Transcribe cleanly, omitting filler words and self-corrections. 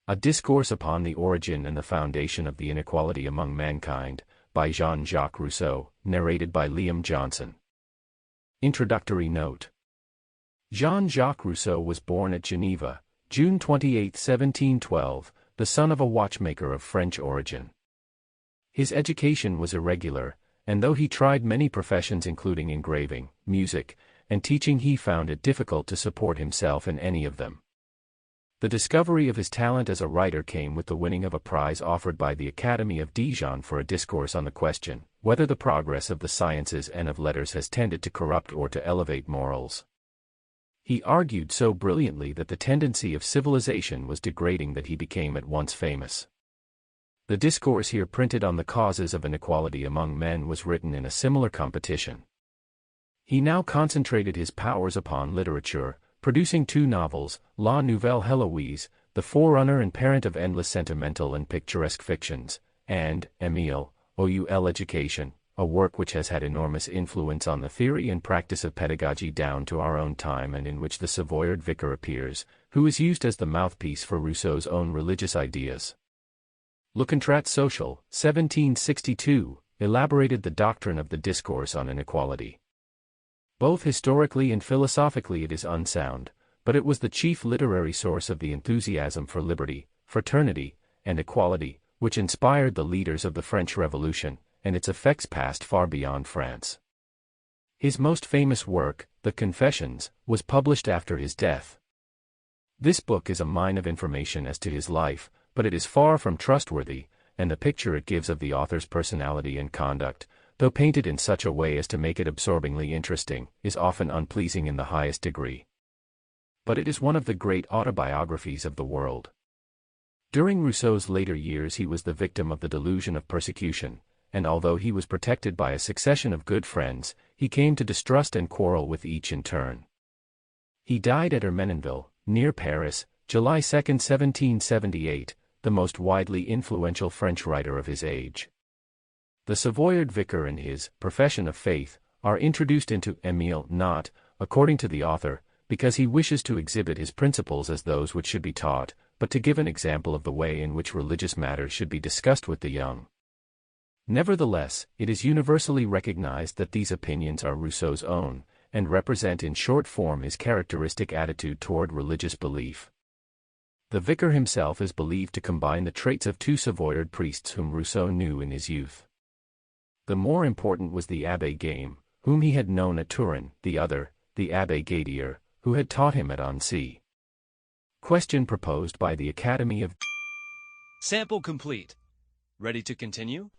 A Discourse Upon the Origin and the Foundation of the Inequality Among Mankind, by Jean-Jacques Rousseau, narrated by Liam Johnson. Introductory note. Jean-Jacques Rousseau was born at Geneva, June 28, 1712, the son of a watchmaker of French origin. His education was irregular, and though he tried many professions including engraving, music, and teaching, he found it difficult to support himself in any of them. The discovery of his talent as a writer came with the winning of a prize offered by the Academy of Dijon for a discourse on the question, whether the progress of the sciences and of letters has tended to corrupt or to elevate morals. He argued so brilliantly that the tendency of civilization was degrading that he became at once famous. The discourse here printed on the causes of inequality among men was written in a similar competition. He now concentrated his powers upon literature, producing two novels, La Nouvelle Heloise, the forerunner and parent of endless sentimental and picturesque fictions, and Émile, OUL Education, a work which has had enormous influence on the theory and practice of pedagogy down to our own time, and in which the Savoyard vicar appears, who is used as the mouthpiece for Rousseau's own religious ideas. Le Contrat Social, 1762, elaborated the doctrine of the discourse on inequality. Both historically and philosophically it is unsound, but it was the chief literary source of the enthusiasm for liberty, fraternity, and equality, which inspired the leaders of the French Revolution, and its effects passed far beyond France. His most famous work, The Confessions, was published after his death. This book is a mine of information as to his life, but it is far from trustworthy, and the picture it gives of the author's personality and conduct, though painted in such a way as to make it absorbingly interesting, is often unpleasing in the highest degree. But it is one of the great autobiographies of the world. During Rousseau's later years he was the victim of the delusion of persecution, and although he was protected by a succession of good friends, he came to distrust and quarrel with each in turn. He died at Ermenonville, near Paris, July 2, 1778, the most widely influential French writer of his age. The Savoyard vicar and his Profession of Faith are introduced into Émile not, according to the author, because he wishes to exhibit his principles as those which should be taught, but to give an example of the way in which religious matters should be discussed with the young. Nevertheless, it is universally recognized that these opinions are Rousseau's own, and represent in short form his characteristic attitude toward religious belief. The vicar himself is believed to combine the traits of two Savoyard priests whom Rousseau knew in his youth. The more important was the Abbé Game, whom he had known at Turin, the other, the Abbé Gadier, who had taught him at Annecy. Question proposed by the Academy of... Sample complete. Ready to continue?